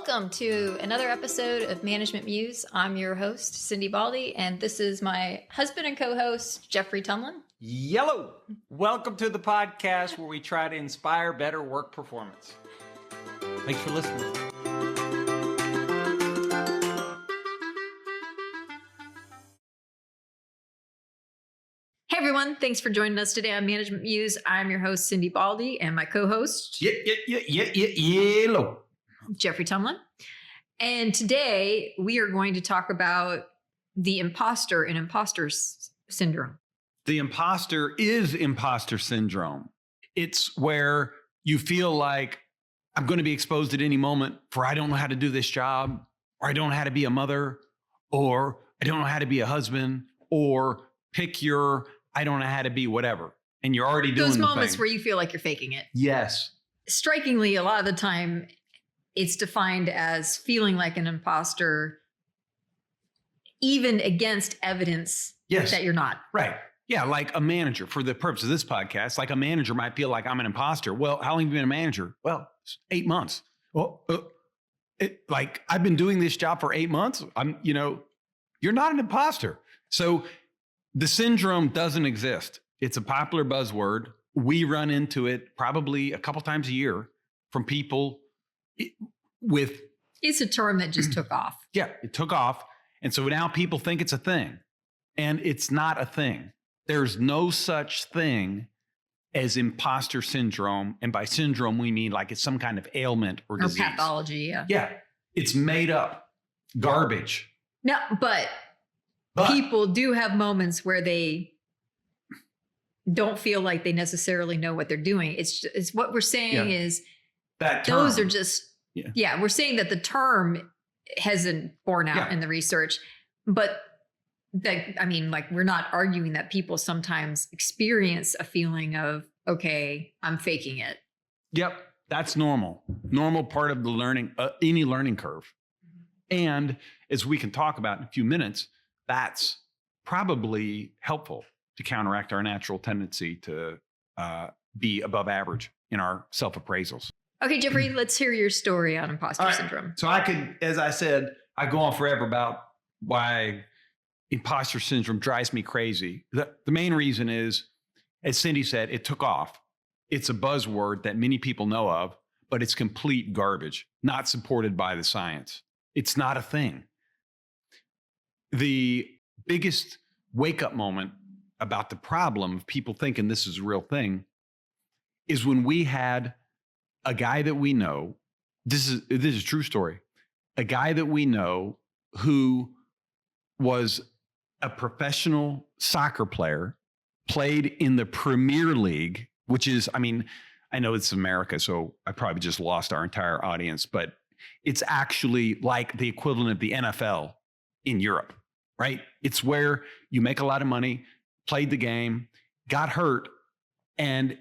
Welcome to another episode of Management Muse. I'm your host, Cindi Baldi, and this is my husband and co-host, Jeffrey Tumlin. Yellow! Welcome to the podcast where we try to inspire better work performance. Thanks for listening. Hey everyone, thanks for joining us today on Management Muse. I'm your host, Cindi Baldi, and my co-host, Yellow. Jeffrey Tumlin. And today we are going to talk about the imposter and imposter syndrome. The imposter is imposter syndrome. It's where you feel like I'm going to be exposed at any moment for I don't know how to do this job, or I don't know how to be a mother, or I don't know how to be a husband, or pick your I don't know how to be whatever. And you're already doing those moments thing. Where you feel like you're faking it. Yes. Strikingly, a lot of the time, it's defined as feeling like an imposter, even against evidence that you're not. Right. Yeah, like a manager, for the purpose of this podcast, like a manager might feel like I'm an imposter. Well, how long have you been a manager? Well, 8 months. Well, like I've been doing this job for 8 months. You're not an imposter. So the syndrome doesn't exist. It's a popular buzzword. We run into it probably a couple times a year from people with. It's a term that just took off. Yeah, it took off. And so now people think it's a thing, and it's not a thing. There's no such thing as imposter syndrome. And by syndrome, we mean like it's some kind of ailment or disease. Or pathology, yeah. Yeah, it's made up garbage. No, but people do have moments where they don't feel like they necessarily know what they're doing. It's what we're saying is that term. Those are just, we're saying that the term hasn't borne out in the research, but we're not arguing that people sometimes experience a feeling of, okay, I'm faking it. Yep. That's normal part of the learning, any learning curve. And as we can talk about in a few minutes, that's probably helpful to counteract our natural tendency to be above average in our self-appraisals. Okay, Jeffrey, let's hear your story on imposter syndrome. So I could, as I said, I go on forever about why imposter syndrome drives me crazy. The main reason is, as Cindi said, it took off. It's a buzzword that many people know of, but it's complete garbage, not supported by the science. It's not a thing. The biggest wake-up moment about the problem of people thinking this is a real thing is when we had a guy that we know, this is a true story, a guy that we know who was a professional soccer player, played in the Premier League, which is, I know it's America, so I probably just lost our entire audience, but it's actually like the equivalent of the NFL in Europe, right? It's where you make a lot of money, played the game, got hurt, and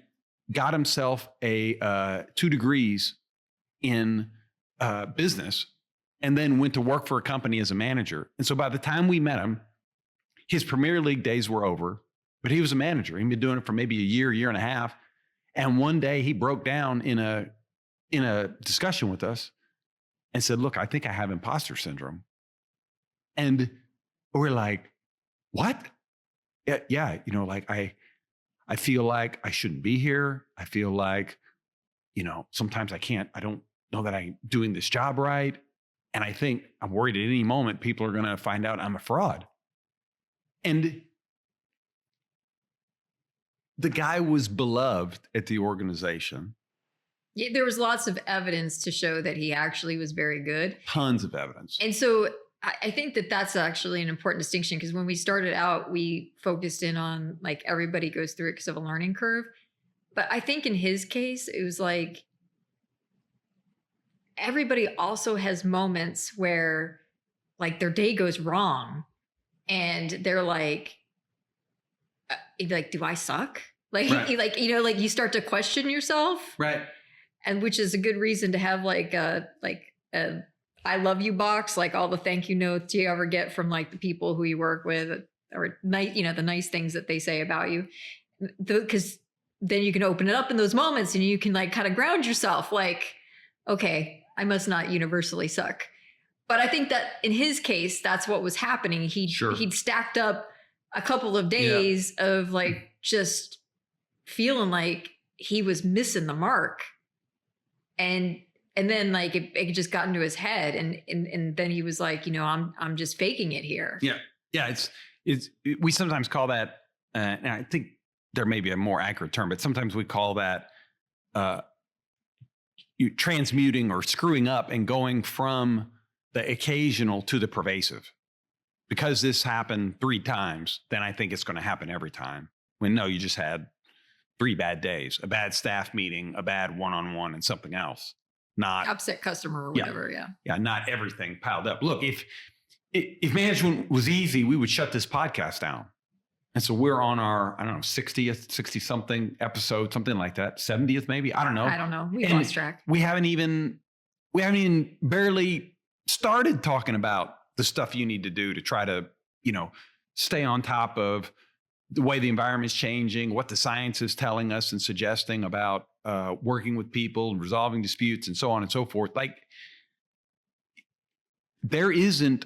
got himself 2 degrees in business, and then went to work for a company as a manager. And so by the time we met him, his Premier League days were over, but he was a manager. He'd been doing it for maybe a year and a half. And one day he broke down in a discussion with us and said, "Look, I think I have imposter syndrome." And we're like, "What?" Yeah, I feel like I shouldn't be here. I feel like, sometimes I don't know that I'm doing this job right. And I think I'm worried at any moment people are going to find out I'm a fraud. And the guy was beloved at the organization. Yeah, there was lots of evidence to show that he actually was very good. Tons of evidence. And so I think that that's actually an important distinction, because when we started out, we focused in on like everybody goes through it because of a learning curve. But I think in his case, it was like everybody also has moments where like their day goes wrong and they're like, do I suck? Like, right. You start to question yourself. Right. And which is a good reason to have like a I love you box, like all the thank you notes you ever get from like the people who you work with, or nice, the nice things that they say about you. Because then you can open it up in those moments and you can like kind of ground yourself like, okay, I must not universally suck. But I think that in his case, that's what was happening. He'd stacked up a couple of days of like just feeling like he was missing the mark. And then like it just got into his head, and then he was like, I'm just faking it here. Yeah. Yeah. We sometimes call that, and I think there may be a more accurate term, but sometimes we call that you transmuting or screwing up and going from the occasional to the pervasive. Because this happened 3 times, then I think it's going to happen every time. When no, you just had 3 bad days, a bad staff meeting, a bad one-on-one, and something else. Not upset customer or whatever. Yeah. Not everything piled up. Look, if management was easy, we would shut this podcast down. And so we're on our, 60th, 60 something episode, something like that. 70th, maybe. I don't know. We lost track. We haven't even barely started talking about the stuff you need to do to try to, stay on top of the way the environment is changing, what the science is telling us and suggesting about working with people and resolving disputes and so on and so forth. Like, there isn't,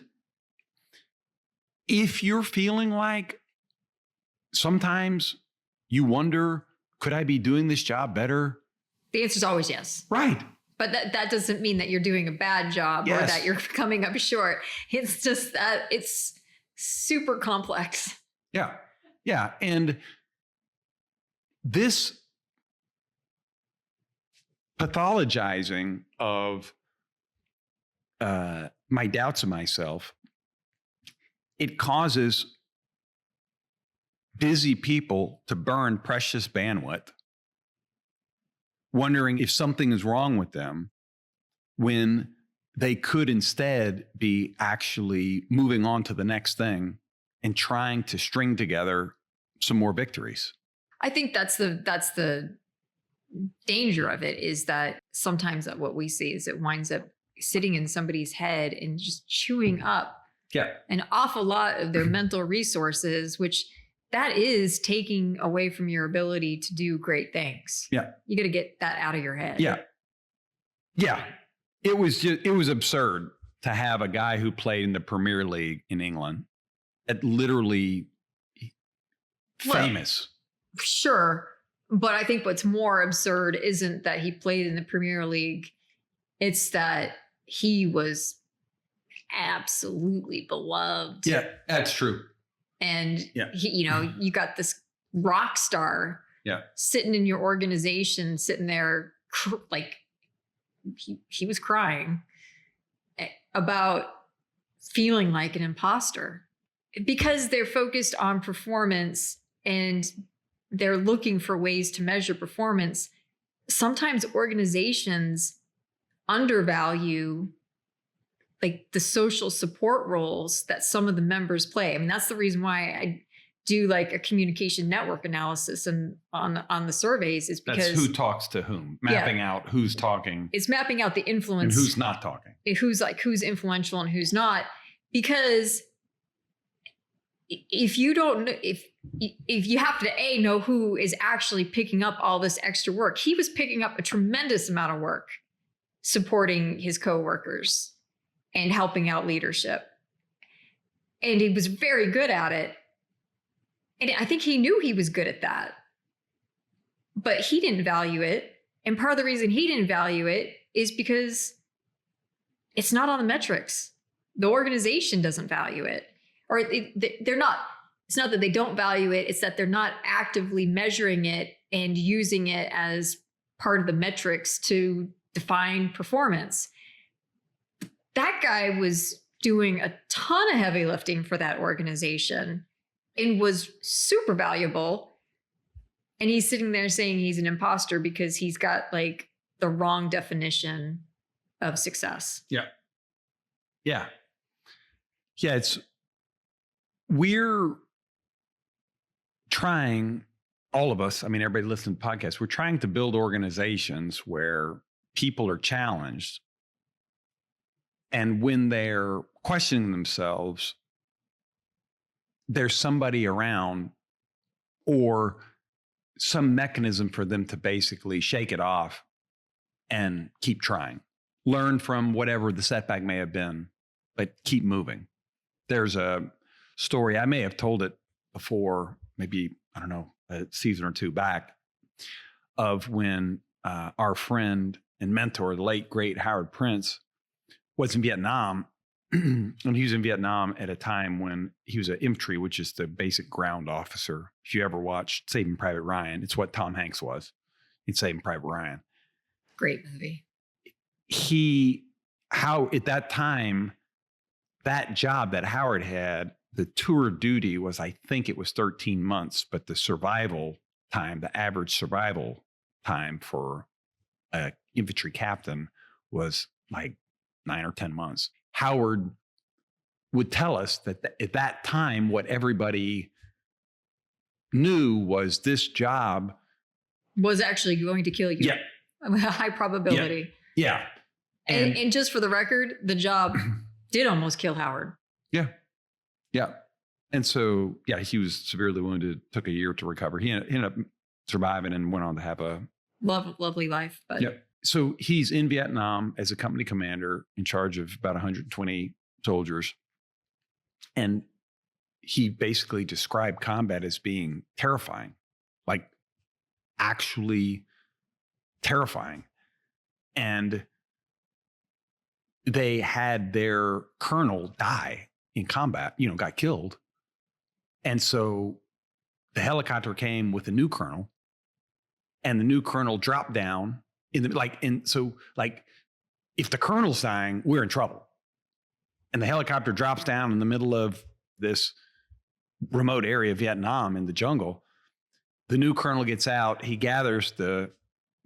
if you're feeling like sometimes you wonder, could I be doing this job better? The answer is always yes. Right. But that doesn't mean that you're doing a bad job or that you're coming up short. It's just that it's super complex. Yeah. Yeah. And this pathologizing of my doubts of myself, it causes busy people to burn precious bandwidth, wondering if something is wrong with them when they could instead be actually moving on to the next thing and trying to string together some more victories. I think that's the danger of it, is that sometimes that what we see is it winds up sitting in somebody's head and just chewing up an awful lot of their mental resources, which that is taking away from your ability to do great things. Yeah. You got to get that out of your head. Yeah. Yeah. It was absurd to have a guy who played in the Premier League in England at literally famous. Well, sure. But I think what's more absurd isn't that he played in the Premier League. It's that he was absolutely beloved. Yeah, that's true. And he, you got this rock star sitting in your organization, sitting there like he was crying about feeling like an imposter because they're focused on performance and they're looking for ways to measure performance. Sometimes organizations undervalue like the social support roles that some of the members play. I mean, that's the reason why I do like a communication network analysis and on the surveys, is because that's who talks to whom, mapping out who's talking. It's mapping out the influence and who's not talking. Who's influential and who's not. Because if you don't, if you have to know who is actually picking up all this extra work, he was picking up a tremendous amount of work supporting his coworkers and helping out leadership. And he was very good at it. And I think he knew he was good at that, but he didn't value it. And part of the reason he didn't value it is because it's not on the metrics. The organization doesn't value it, or they're not. It's not that they don't value it. It's that they're not actively measuring it and using it as part of the metrics to define performance. That guy was doing a ton of heavy lifting for that organization and was super valuable. And he's sitting there saying he's an imposter because he's got like the wrong definition of success. Yeah. Yeah. Yeah. We're trying, all of us, I mean, everybody listening to the podcast, we're trying to build organizations where people are challenged. And when they're questioning themselves, there's somebody around or some mechanism for them to basically shake it off and keep trying. learn from whatever the setback may have been, but keep moving. There's a story, I may have told it before, maybe, I don't know, a season or two back, of when our friend and mentor, the late, great Howard Prince, was in Vietnam. And he was in Vietnam at a time when he was an infantry, which is the basic ground officer. If you ever watched Saving Private Ryan, it's what Tom Hanks was in Saving Private Ryan. Great movie. At that time, that job that Howard had, the tour duty was, I think it was 13 months, but the survival time, the average survival time for an infantry captain was like 9 or 10 months. Howard would tell us that at that time, what everybody knew was this job was actually going to kill you. Yeah. A high probability. Yeah. And just for the record, the job did almost kill Howard. Yeah. Yeah. And so, yeah, he was severely wounded, took a year to recover. He ended up surviving and went on to have a lovely life. But yeah. So he's in Vietnam as a company commander in charge of about 120 soldiers. And he basically described combat as being terrifying, like actually terrifying. And they had their colonel die in combat, got killed. And so the helicopter came with a new colonel, and the new colonel dropped down if the colonel's dying, we're in trouble. And the helicopter drops down in the middle of this remote area of Vietnam in the jungle. The new colonel gets out. He gathers the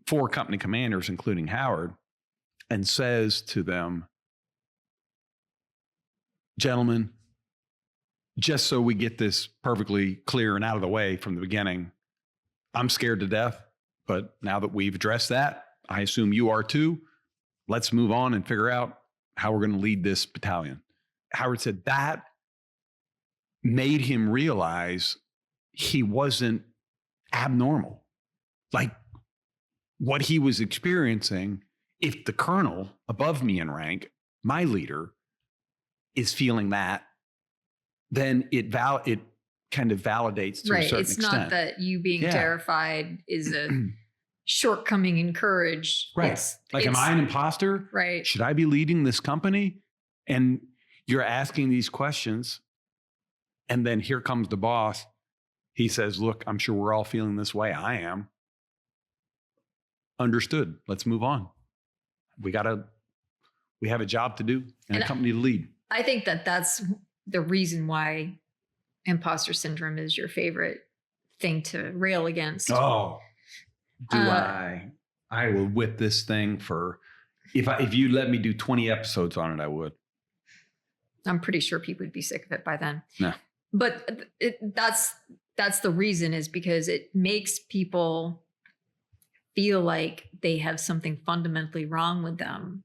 4 company commanders, including Howard, and says to them, "Gentlemen, just so we get this perfectly clear and out of the way from the beginning, I'm scared to death. But now that we've addressed that, I assume you are too. Let's move on and figure out how we're going to lead this battalion." Howard said that made him realize he wasn't abnormal. Like what he was experiencing, if the colonel above me in rank, my leader, is feeling that, then it kind of validates to a certain extent. It's not that you being terrified is a shortcoming in courage. Right. Am I an imposter? Right. Should I be leading this company? And you're asking these questions. And then here comes the boss. He says, "Look, I'm sure we're all feeling this way. I am. Understood. Let's move on. We have a job to do and a company to lead." I think that's the reason why imposter syndrome is your favorite thing to rail against. Oh, I will whip this thing for, if you let me do 20 episodes on it, I would. I'm pretty sure people would be sick of it by then. No. But that's the reason, is because it makes people feel like they have something fundamentally wrong with them,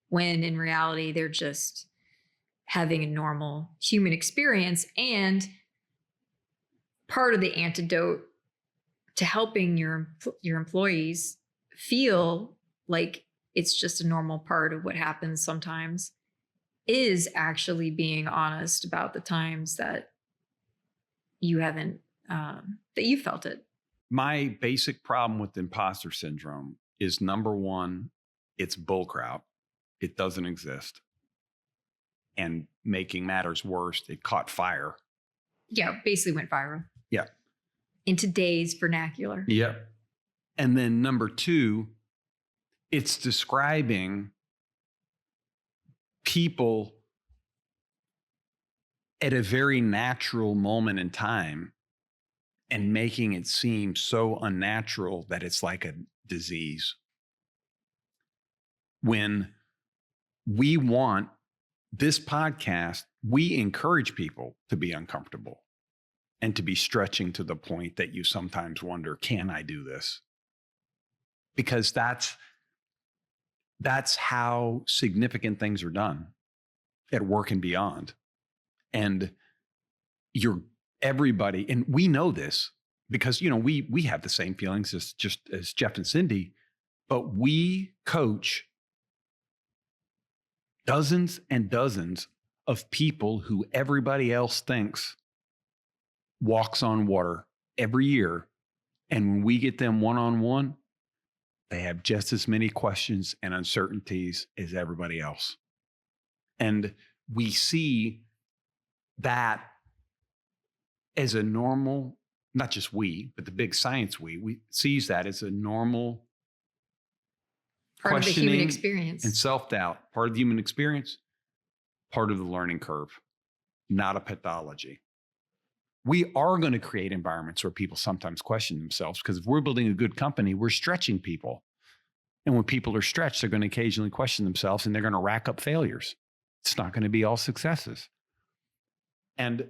when in reality, they're just having a normal human experience. And part of the antidote to helping your employees feel like it's just a normal part of what happens sometimes is actually being honest about the times that you haven't, that you felt it. My basic problem with imposter syndrome is, number one, it's bullcrap. It doesn't exist. And making matters worse, it caught fire. Yeah, basically went viral. Yeah. In today's vernacular. Yeah. And then number two, it's describing people at a very natural moment in time and making it seem so unnatural that it's like a disease. When we want this podcast, we encourage people to be uncomfortable and to be stretching to the point that you sometimes wonder, can I do this? Because that's how significant things are done at work and beyond. And everybody, and we know this because, we have the same feelings as Geoff and Cindi, but we coach dozens and dozens of people who everybody else thinks walks on water every year. And when we get them one-on-one, they have just as many questions and uncertainties as everybody else. And we see that as a normal, not just we, but the big science we sees that as a normal part of the human questioning experience and self-doubt, part of the human experience, part of the learning curve, not a pathology. We are going to create environments where people sometimes question themselves, because if we're building a good company, we're stretching people. And when people are stretched, they're going to occasionally question themselves, and they're going to rack up failures. It's not going to be all successes. And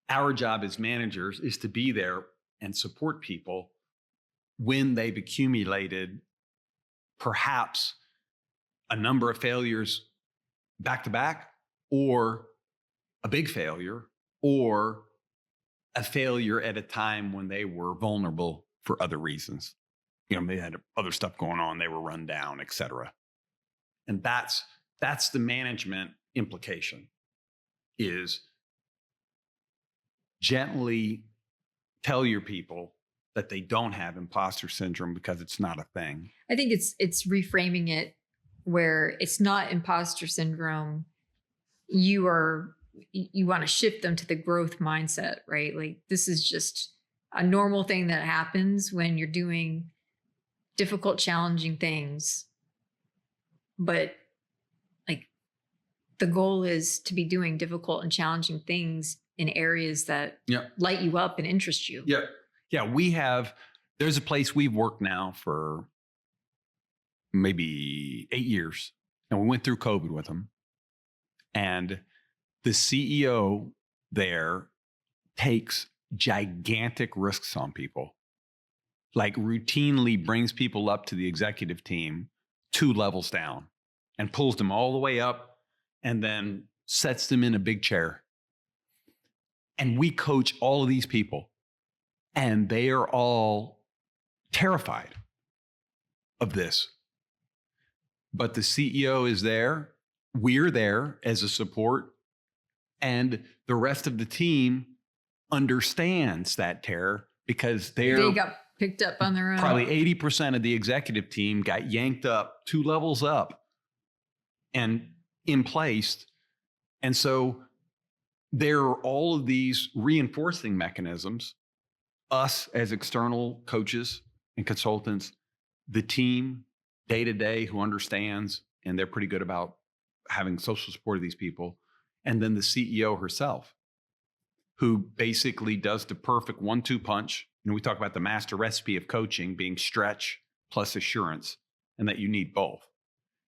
our job as managers is to be there and support people when they've accumulated perhaps a number of failures back to back, or a big failure, or a failure at a time when they were vulnerable for other reasons. You know, they had other stuff going on, they were run down, et cetera. And that's the management implication, is gently tell your people that they don't have imposter syndrome, because it's not a thing. I think it's reframing it where it's not imposter syndrome. You want to shift them to the growth mindset, right? Like, this is just a normal thing that happens when you're doing difficult, challenging things. But like, the goal is to be doing difficult and challenging things in areas that light you up and interest you. Yeah. There's a place we've worked now for maybe 8 years, and we went through COVID with them. And the CEO there takes gigantic risks on people, like routinely brings people up to the executive team 2 levels down and pulls them all the way up and then sets them in a big chair. And we coach all of these people, and they are all terrified of this. But the CEO is there. We're there as a support. And the rest of the team understands that terror, because they got picked up on their own. Probably 80% of the executive team got yanked up 2 levels up and in place. And so there are all of these reinforcing mechanisms. Us as external coaches and consultants, the team day to day who understands, and they're pretty good about having social support of these people. And then the CEO herself, who basically does the perfect 1-2 punch. You know, we talk about the master recipe of coaching being stretch plus assurance, and that you need both.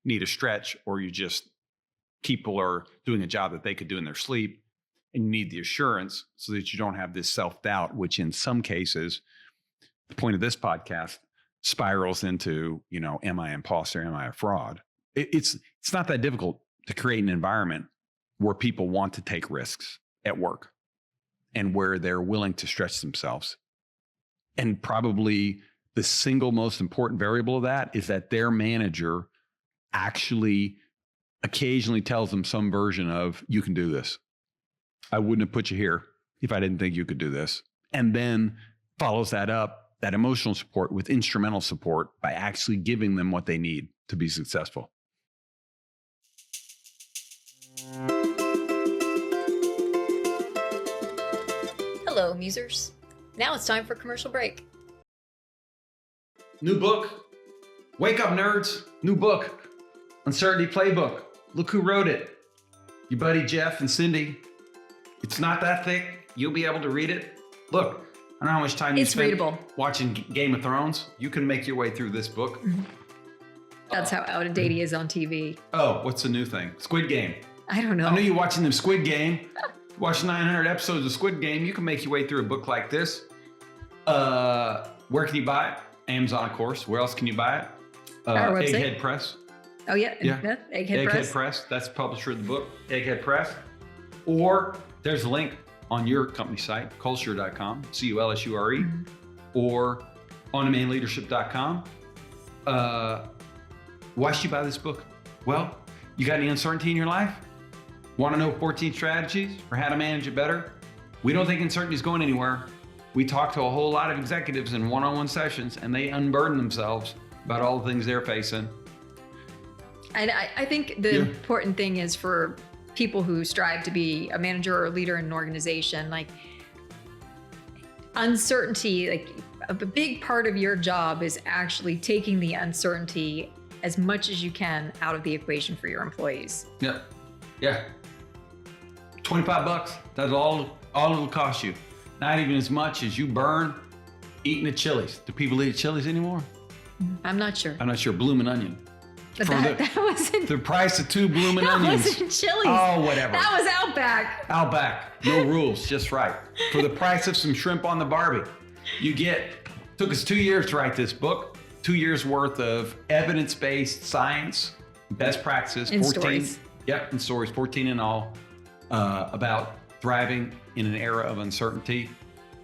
You need a stretch, or you just, people are doing a job that they could do in their sleep. And you need the assurance so that you don't have this self-doubt, which in some cases, the point of this podcast, spirals into, you know, am I an imposter? Am I a fraud? It's not that difficult to create an environment where people want to take risks at work and where they're willing to stretch themselves. And probably the single most important variable of that is that their manager actually occasionally tells them some version of, you can do this. I wouldn't have put you here if I didn't think you could do this. And then follows that up, that emotional support, with instrumental support by actually giving them what they need to be successful. Hello, Musers. Now it's time for commercial break. New book. Wake up, nerds. New book. Uncertainty Playbook. Look who wrote it. Your buddy Geoff and Cindi. It's not that thick. You'll be able to read it. Look, I don't know how much time you spend readable. Watching Game of Thrones. You can make your way through this book. Mm-hmm. That's how out of date he is on TV. Oh, what's the new thing? Squid Game. I don't know. I know you're watching them Squid Game. Watch 900 episodes of Squid Game. You can make your way through a book like this. Where can you buy it? Amazon, of course. Where else can you buy it? Our website. Egghead Press. Oh, yeah. Egghead Press. That's the publisher of the book, Egghead Press. Or there's a link on your company site, culsure.com, CULSURE, or ondemanleadership.com. Why should you buy this book? Well, You got any uncertainty in your life? Want to know 14 strategies for how to manage it better? We don't think uncertainty is going anywhere. We talk to a whole lot of executives in one-on-one sessions, and they unburden themselves about all the things they're facing. And I think the important thing is for people who strive to be a manager or a leader in an organization, like uncertainty, like a big part of your job is actually taking the uncertainty as much as you can out of the equation for your employees. Yeah. 25 bucks, that's all it'll cost you. Not even as much as you burn eating at Chili's. Do people eat at Chili's anymore? I'm not sure. Bloomin' Onion. That wasn't the price of 2 bloomin' onions. That wasn't Chili's. Oh, whatever. That was Outback. Outback. No rules, just right. For the price of some shrimp on the Barbie, took us 2 years to write this book, 2 years worth of evidence-based science, best practices, and 14. Stories. Yep, and stories, 14 in all, about thriving in an era of uncertainty.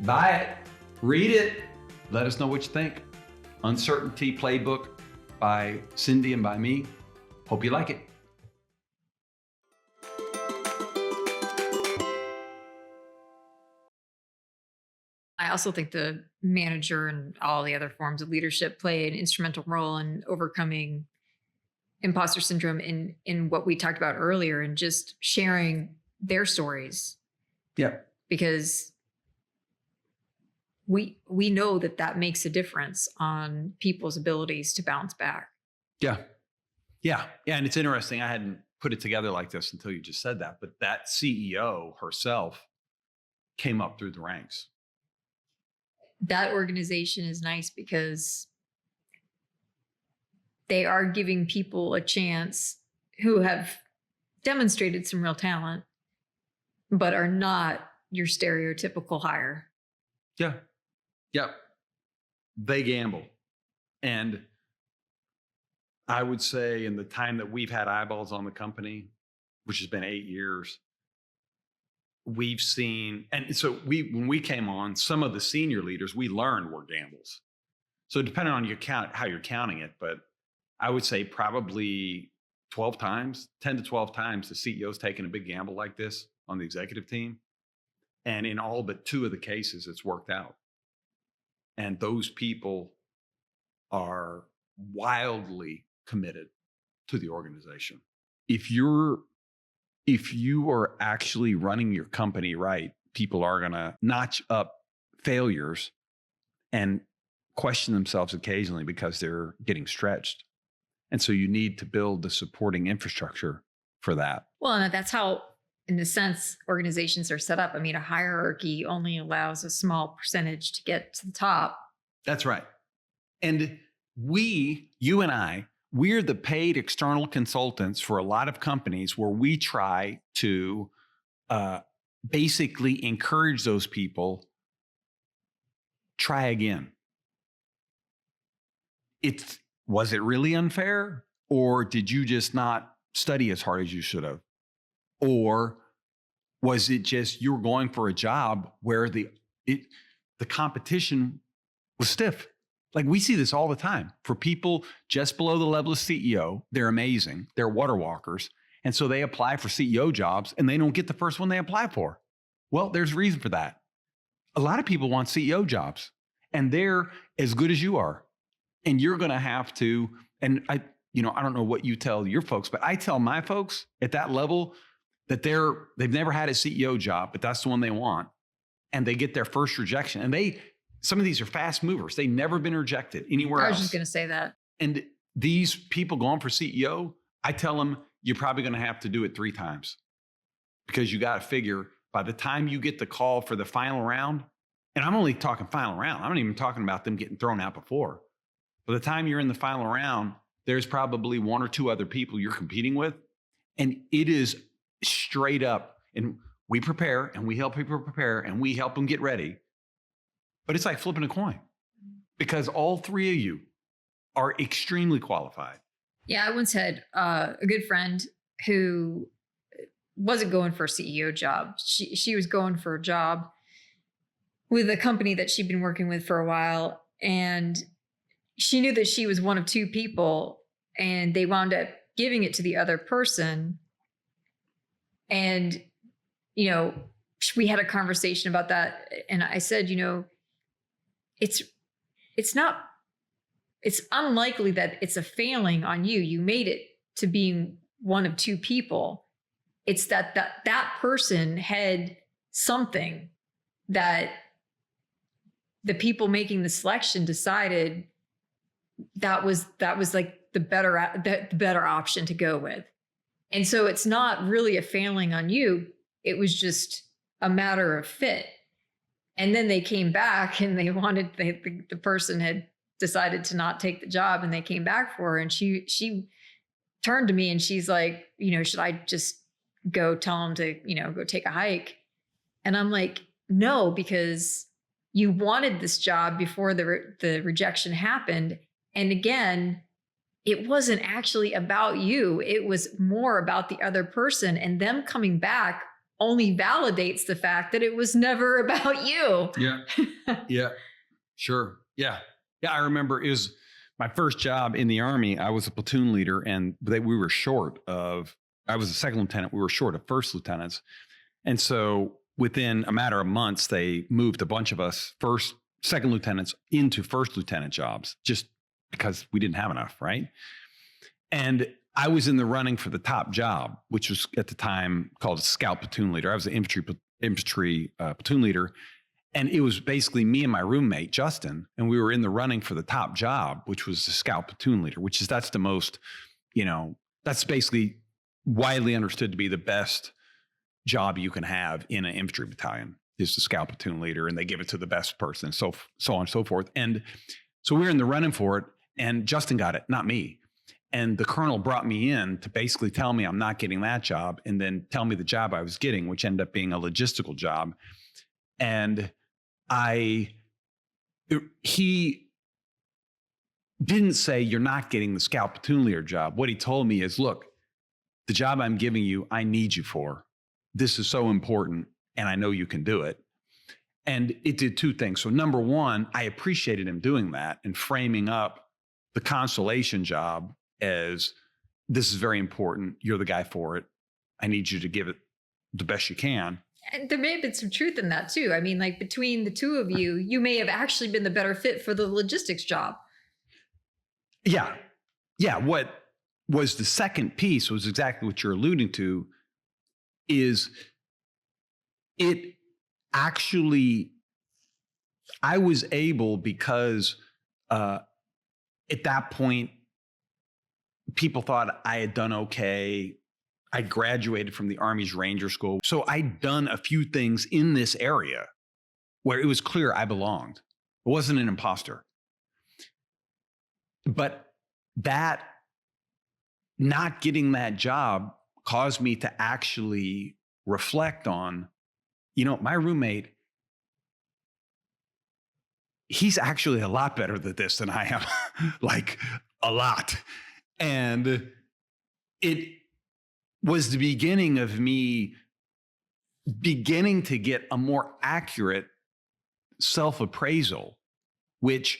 Buy it, read it, let us know what you think. Uncertainty Playbook by Cindi and by me. Hope you like it. I also think the manager and all the other forms of leadership play an instrumental role in overcoming imposter syndrome in what we talked about earlier, and just sharing their stories. Yeah. Because we know that makes a difference on people's abilities to bounce back. Yeah. And it's interesting. I hadn't put it together like this until you just said that, but that CEO herself came up through the ranks. That organization is nice because they are giving people a chance who have demonstrated some real talent, but are not your stereotypical hire. Yeah. They gamble. And I would say in the time that we've had eyeballs on the company, which has been 8 years, we've seen, and so when we came on, some of the senior leaders we learned were gambles. So depending on how you're counting it, but I would say probably 10 to 12 times the CEO's taken a big gamble like this on the executive team. And in all but 2 of the cases, it's worked out. And those people are wildly committed to the organization. If you are actually running your company right, people are going to notch up failures and question themselves occasionally because they're getting stretched. And so you need to build the supporting infrastructure for that. Well, and that's how, in a sense, organizations are set up. I mean, a hierarchy only allows a small percentage to get to the top. That's right. And you and I, we're the paid external consultants for a lot of companies where we try to basically encourage those people, try again. Was it really unfair? Or did you just not study as hard as you should have? Or was it just you were going for a job where the competition was stiff? Like we see this all the time for people just below the level of CEO. They're amazing. They're water walkers. And so they apply for CEO jobs and they don't get the first one they apply for. Well, there's a reason for that. A lot of people want CEO jobs and they're as good as you are. And you're going to have to, and I don't know what you tell your folks, but I tell my folks at that level that they've never had a CEO job, but that's the one they want. And they get their first rejection. And some of these are fast movers. They've never been rejected anywhere else. I was just going to say that. And these people going for CEO, I tell them, you're probably going to have to do it 3 times because you got to figure by the time you get the call for the final round, and I'm only talking final round. I'm not even talking about them getting thrown out before. By the time you're in the final round, there's probably 1 or 2 other people you're competing with. And it is straight up. And we prepare and we help people prepare and we help them get ready. But it's like flipping a coin because all 3 of you are extremely qualified. Yeah, I once had a good friend who wasn't going for a CEO job. She was going for a job with a company that she'd been working with for a while. And she knew that she was one of 2 people, and they wound up giving it to the other person. And, you know, we had a conversation about that. And I said, you know, it's unlikely that it's a failing on you. You made it to being one of two people. It's that person had something that the people making the selection decided that was like the better option to go with. And so it's not really a failing on you. It was just a matter of fit. And then they came back and they wanted, the person had decided to not take the job, and they came back for her. And she turned to me and she's like, you know, should I just go tell him to, you know, go take a hike? And I'm like, no, because you wanted this job before the rejection happened. And again, it wasn't actually about you. It was more about the other person, and them coming back only validates the fact that it was never about you. Yeah. Yeah. Sure. Yeah. Yeah. I remember it was my first job in the Army. I was a platoon leader, and we were short of, I was a second lieutenant. We were short of first lieutenants. And so within a matter of months, they moved a bunch of us second lieutenants into first lieutenant jobs, just because we didn't have enough. Right. And I was in the running for the top job, which was at the time called a scout platoon leader. I was an infantry platoon leader. And it was basically me and my roommate, Justin, and we were in the running for the top job, which was the scout platoon leader, that's the most, you know, that's basically widely understood to be the best job you can have in an infantry battalion, is the scout platoon leader. And they give it to the best person, so on and so forth. And so we were in the running for it, and Justin got it, not me. And the colonel brought me in to basically tell me I'm not getting that job, and then tell me the job I was getting, which ended up being a logistical job. And he didn't say, you're not getting the scout platoon leader job. What he told me is, look, the job I'm giving you, I need you for. This is so important, and I know you can do it. And it did two things. So number one, I appreciated him doing that and framing up the constellation job as, this is very important. You're the guy for it. I need you to give it the best you can. And there may have been some truth in that too. I mean, like, between the two of you, you may have actually been the better fit for the logistics job. Yeah. Yeah. What was the second piece was exactly what you're alluding to, is it actually, I was able, because at that point, people thought I had done okay. I graduated from the Army's Ranger School. So I'd done a few things in this area where it was clear I belonged. I wasn't an imposter. But that, not getting that job, caused me to actually reflect on, you know, my roommate, he's actually a lot better at this than I am, like a lot. And it was the beginning of me beginning to get a more accurate self-appraisal, which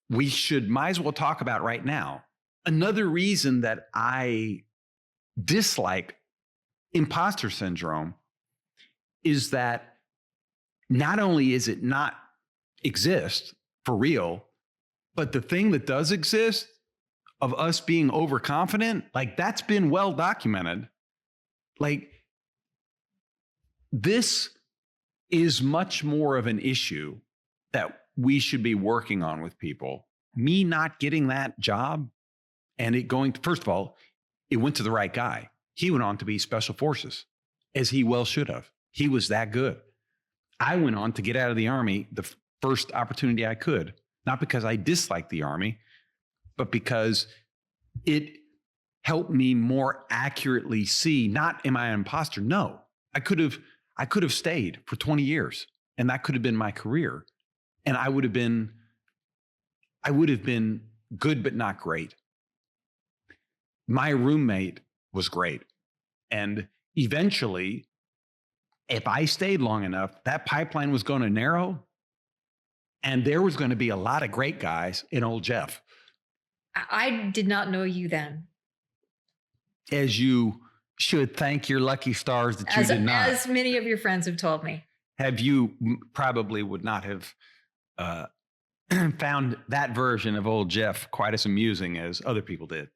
we might as well talk about right now. Another reason that I dislike imposter syndrome is that not only is it not exist for real, but the thing that does exist of us being overconfident, like, that's been well documented. Like, this is much more of an issue that we should be working on with people. Me not getting that job, and it going to, first of all, it went to the right guy. He went on to be Special Forces, as he well should have. He was that good. I went on to get out of the Army the first opportunity I could, not because I disliked the Army, but because it helped me more accurately see, not am I an imposter? No, I could have stayed for 20 years, and that could have been my career. And I would have been good, but not great. My roommate was great. And eventually, if I stayed long enough, that pipeline was going to narrow, and there was going to be a lot of great guys in old Geoff. I did not know you then. As you should thank your lucky stars that you did not. As many of your friends have told me. Have you probably would not have found that version of old Geoff quite as amusing as other people did.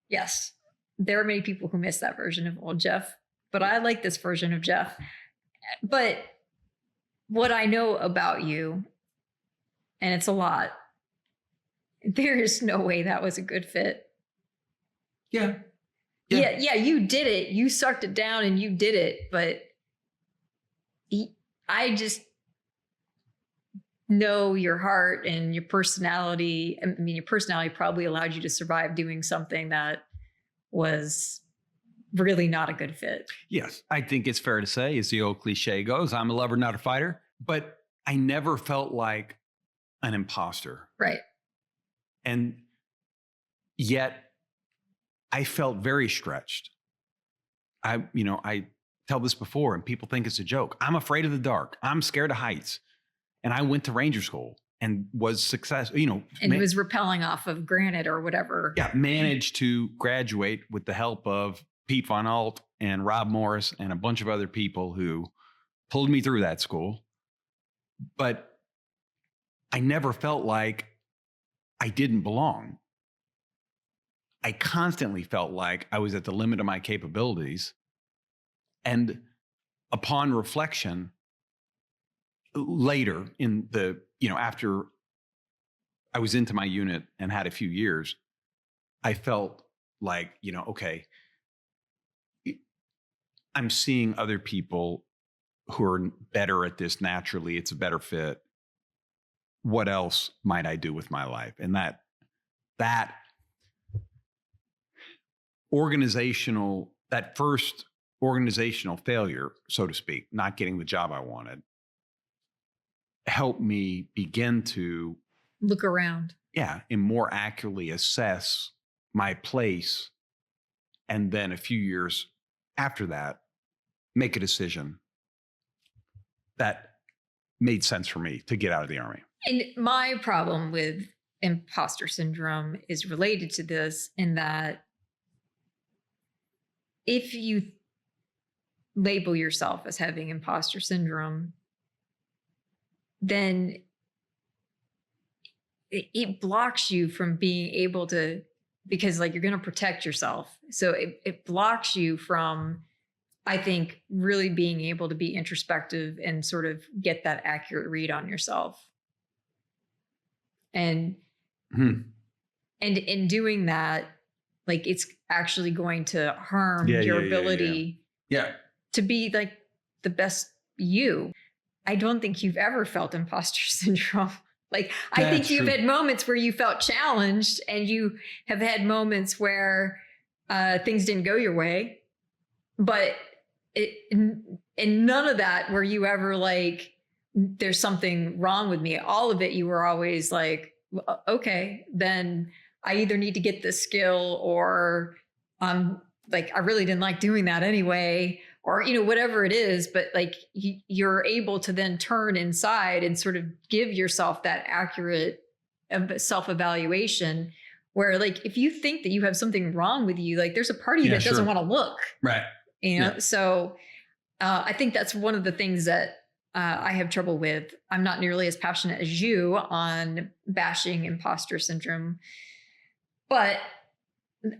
Yes. There are many people who miss that version of old Geoff, but I like this version of Geoff. But what I know about you, and it's a lot, there is no way that was a good fit. Yeah. Yeah, you did it. You sucked it down and you did it. But I just know your heart and your personality. I mean, your personality probably allowed you to survive doing something that was really not a good fit. Yes, I think it's fair to say, as the old cliche goes, I'm a lover, not a fighter. But I never felt like an imposter. Right. And yet I felt very stretched. I tell this before and people think it's a joke. I'm afraid of the dark. I'm scared of heights. And I went to Ranger School and was successful, And was rappelling off of granite or whatever. Yeah, managed to graduate with the help of Pete Von Alt and Rob Morris and a bunch of other people who pulled me through that school. But I never felt like I didn't belong. I constantly felt like I was at the limit of my capabilities. And upon reflection, later in the, after I was into my unit and had a few years, I felt like, okay, I'm seeing other people who are better at this naturally. It's a better fit. What else might I do with my life? And that first organizational failure, so to speak, not getting the job I wanted, helped me begin to look around. Yeah, and more accurately assess my place. And then a few years after that, make a decision that made sense for me to get out of the Army. And my problem with imposter syndrome is related to this, in that if you label yourself as having imposter syndrome, then it blocks you from being able to, because you're going to protect yourself. So it blocks you from, I think, really being able to be introspective and sort of get that accurate read on yourself. And in doing that, it's actually going to harm your ability to be the best you. I don't think you've ever felt imposter syndrome. I think you've had moments where you felt challenged, and you have had moments where things didn't go your way, but and none of that were you ever there's something wrong with me. All of it, you were always okay, then I either need to get this skill, or I really didn't like doing that anyway, or, whatever it is. But you're able to then turn inside and sort of give yourself that accurate self-evaluation, where if you think that you have something wrong with you, there's a part of you that doesn't want to look. Right. So I think that's one of the things that I have trouble with. I'm not nearly as passionate as you on bashing imposter syndrome, but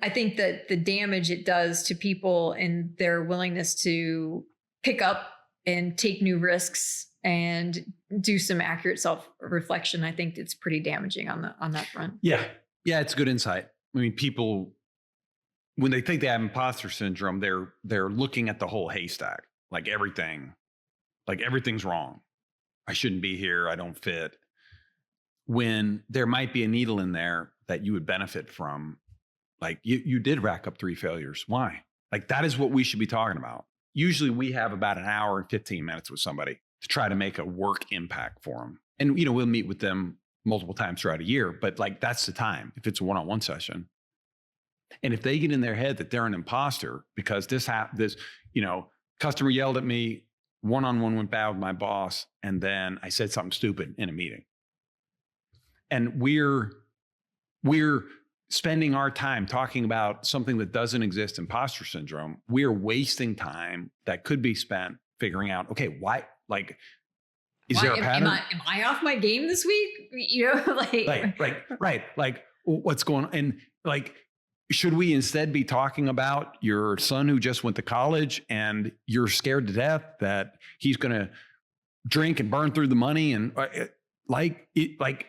I think that the damage it does to people and their willingness to pick up and take new risks and do some accurate self-reflection, I think it's pretty damaging on that front. Yeah. Yeah, it's good insight. I mean, people, when they think they have imposter syndrome, they're looking at the whole haystack, everything's wrong. I shouldn't be here. I don't fit. When there might be a needle in there that you would benefit from. You did rack up 3 failures. Why? That is what we should be talking about. Usually we have about an hour and 15 minutes with somebody to try to make a work impact for them. And, we'll meet with them multiple times throughout a year, but that's the time if it's a one-on-one session. And if they get in their head that they're an imposter because this customer yelled at me, one-on-one went bad with my boss, and then I said something stupid in a meeting. And we're spending our time talking about something that doesn't exist, imposter syndrome, we're wasting time that could be spent figuring out, okay, why, like, is there a pattern? Am I off my game this week? You know, right. Like, what's going on? And like, should we instead be talking about your son who just went to college and you're scared to death that he's going to drink and burn through the money and like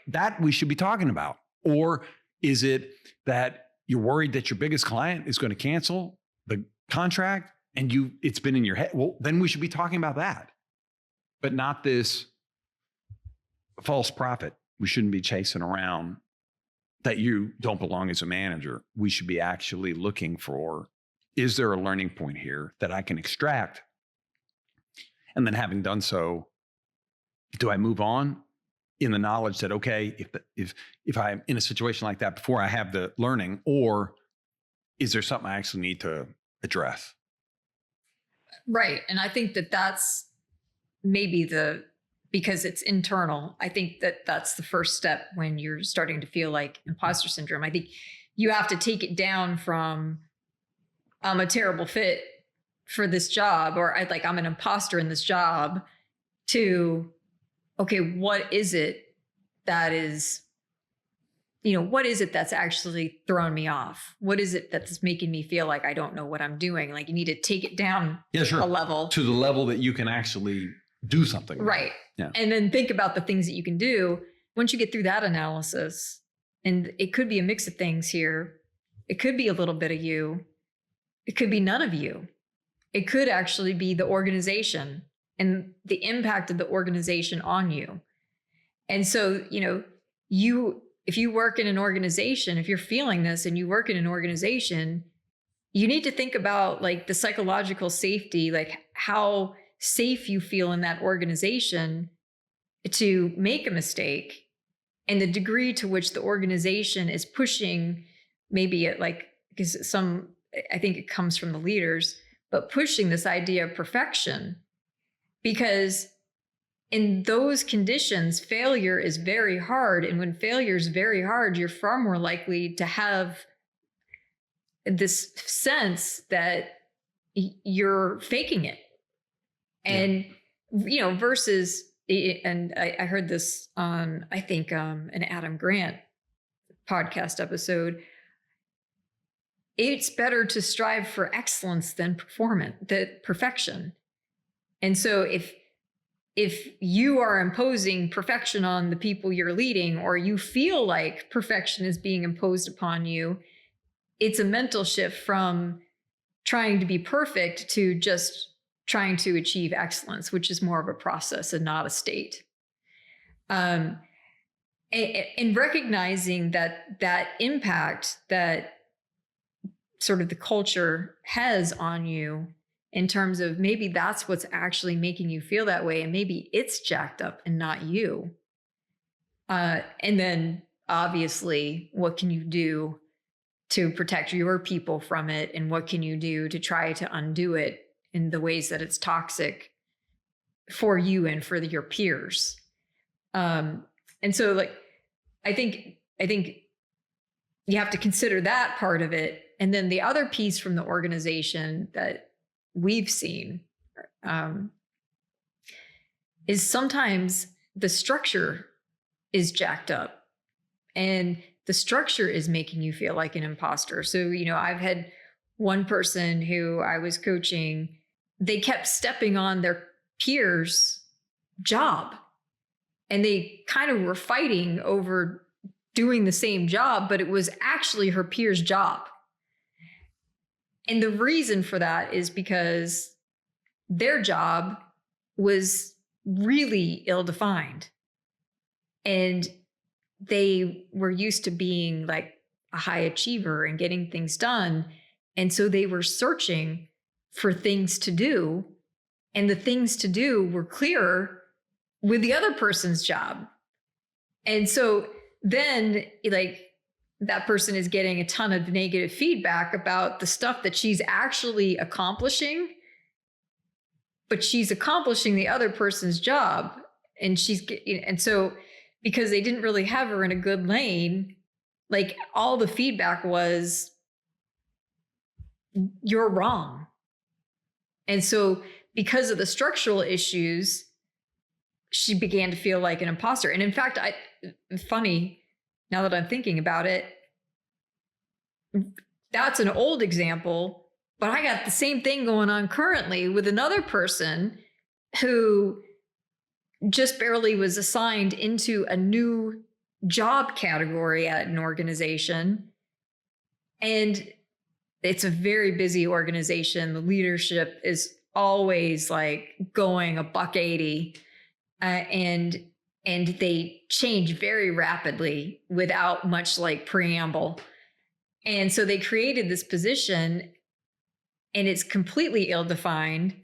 that we should be talking about? Or is it that you're worried that your biggest client is going to cancel the contract and it's been in your head? Well, then we should be talking about that, but not this false prophet. We shouldn't be chasing around that you don't belong as a manager. We should be actually looking for, is there a learning point here that I can extract? And then having done so, do I move on in the knowledge that, okay, if I'm in a situation like that before I have the learning, or is there something I actually need to address? Right. And I think that that's maybe because it's internal. I think that that's the first step when you're starting to feel like imposter syndrome. I think you have to take it down from, I'm a terrible fit for this job, or I'm an imposter in this job, to, okay, what is it that is, what is it that's actually throwing me off? What is it that's making me feel like I don't know what I'm doing? Like, you need to take it down a level. To the level that you can actually do something. Right. Yeah. And then think about the things that you can do once you get through that analysis. And it could be a mix of things here. It could be a little bit of you. It could be none of you. It could actually be the organization and the impact of the organization on you. And so, if you work in an organization, if you're feeling this and you work in an organization, you need to think about like the psychological safety, like how safe you feel in that organization to make a mistake, and the degree to which the organization is pushing, maybe because I think it comes from the leaders, but pushing this idea of perfection. Because in those conditions, failure is very hard. And when failure is very hard, you're far more likely to have this sense that you're faking it. And, versus, and I heard this on, I think, an Adam Grant podcast episode. It's better to strive for excellence than perfection. And so if you are imposing perfection on the people you're leading, or you feel like perfection is being imposed upon you, it's a mental shift from trying to be perfect to just trying to achieve excellence, which is more of a process and not a state. And recognizing that impact that sort of the culture has on you, in terms of maybe that's what's actually making you feel that way, and maybe it's jacked up and not you. And then obviously, what can you do to protect your people from it? And what can you do to try to undo it in the ways that it's toxic for you and for your peers? And so I think you have to consider that part of it. And then the other piece from the organization that we've seen is sometimes the structure is jacked up, and the structure is making you feel like an imposter. So, I've had one person who I was coaching, they kept stepping on their peers' job, and they kind of were fighting over doing the same job, but it was actually her peer's job. And the reason for that is because their job was really ill-defined, and they were used to being like a high achiever and getting things done. And so they were searching for things to do, and the things to do were clearer with the other person's job. And so then that person is getting a ton of negative feedback about the stuff that she's actually accomplishing, but she's accomplishing the other person's job. And so because they didn't really have her in a good lane, like all the feedback was, you're wrong. And so because of the structural issues, she began to feel like an imposter. And in fact, funny, now that I'm thinking about it, that's an old example, but I got the same thing going on currently with another person who just barely was assigned into a new job category at an organization. And it's a very busy organization. The leadership is always like going $180, and they change very rapidly without much like preamble. And so they created this position, and it's completely ill-defined.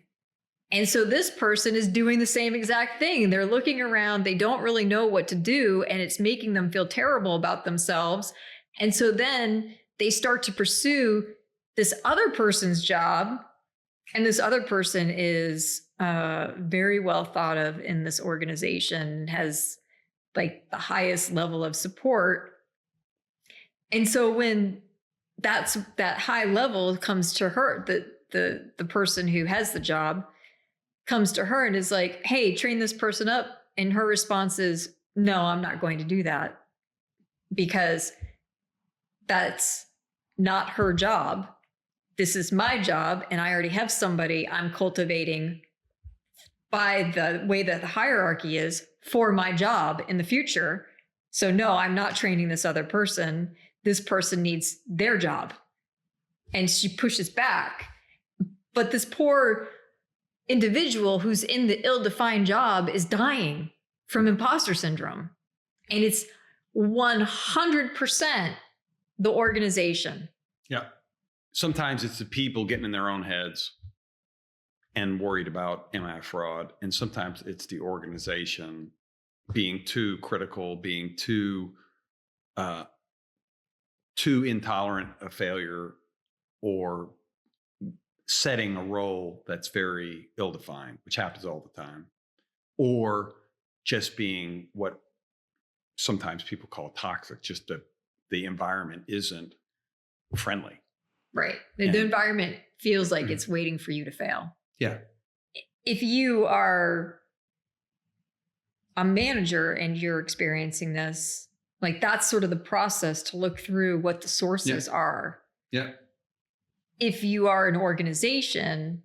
And so this person is doing the same exact thing. They're looking around, they don't really know what to do, and it's making them feel terrible about themselves. And so then they start to pursue this other person's job, and this other person is very well thought of in this organization, has like the highest level of support. And so when that high level comes to her, the person who has the job comes to her and is like, hey, train this person up. And her response is, no, I'm not going to do that, because that's not her job. This is my job, and I already have somebody I'm cultivating by the way that the hierarchy is for my job in the future. So no, I'm not training this other person. This person needs their job. And she pushes back. But this poor individual who's in the ill-defined job is dying from imposter syndrome. And it's 100% the organization. Yeah. Sometimes it's the people getting in their own heads and worried about, am I a fraud? And sometimes it's the organization being too critical, being too intolerant of failure, or setting a role that's very ill-defined, which happens all the time, or just being what sometimes people call toxic, just the environment isn't friendly. Right. The environment feels like it's waiting for you to fail. Yeah. If you are a manager and you're experiencing this, like that's sort of the process to look through what the sources are. Yeah. If you are an organization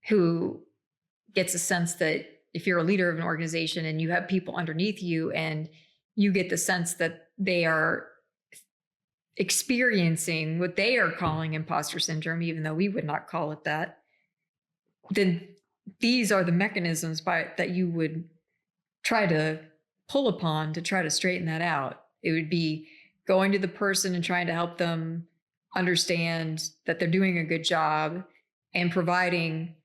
who gets a sense that if you're a leader of an organization and you have people underneath you and you get the sense that they are experiencing what they are calling imposter syndrome, even though we would not call it that, then these are the mechanisms that you would try to pull upon to try to straighten that out. It would be going to the person and trying to help them understand that they're doing a good job and providing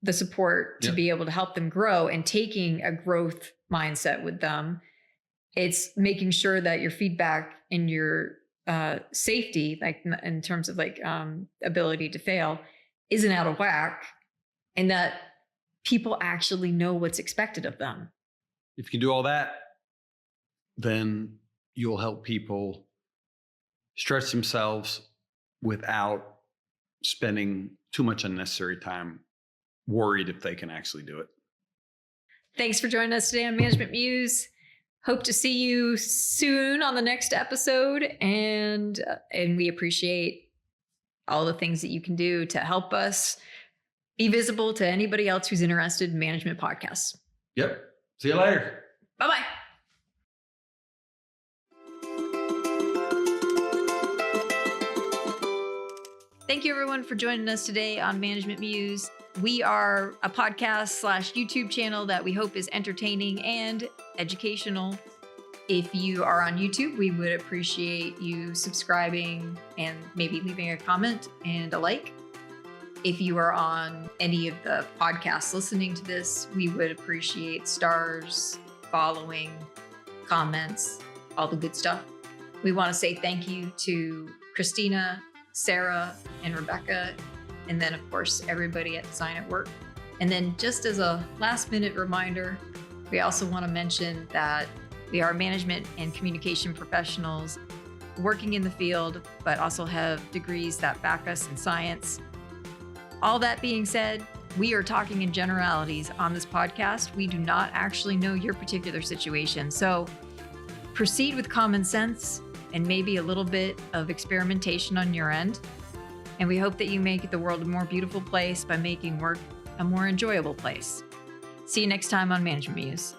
the support to be able to help them grow, and taking a growth mindset with them. It's making sure that your feedback and your safety, like in terms of like ability to fail, isn't out of whack, and that people actually know what's expected of them. If you can do all that, then you'll help people stretch themselves without spending too much unnecessary time worried if they can actually do it. Thanks for joining us today on Management Muse. Hope to see you soon on the next episode. And we appreciate all the things that you can do to help us be visible to anybody else who's interested in management podcasts. Yep. See you later. Bye-bye. Thank you, everyone, for joining us today on Management Muse. We are a podcast / YouTube channel that we hope is entertaining and educational. If you are on YouTube, we would appreciate you subscribing and maybe leaving a comment and a like. If you are on any of the podcasts listening to this, we would appreciate stars, following, comments, all the good stuff. We want to say thank you to Christina, Sarah, and Rebecca, and then of course everybody at Design at Work. And then just as a last minute reminder, we also want to mention that we are management and communication professionals working in the field, but also have degrees that back us in science. All that being said, we are talking in generalities on this podcast. We do not actually know your particular situation. So proceed with common sense and maybe a little bit of experimentation on your end. And we hope that you make the world a more beautiful place by making work a more enjoyable place. See you next time on Management Muse.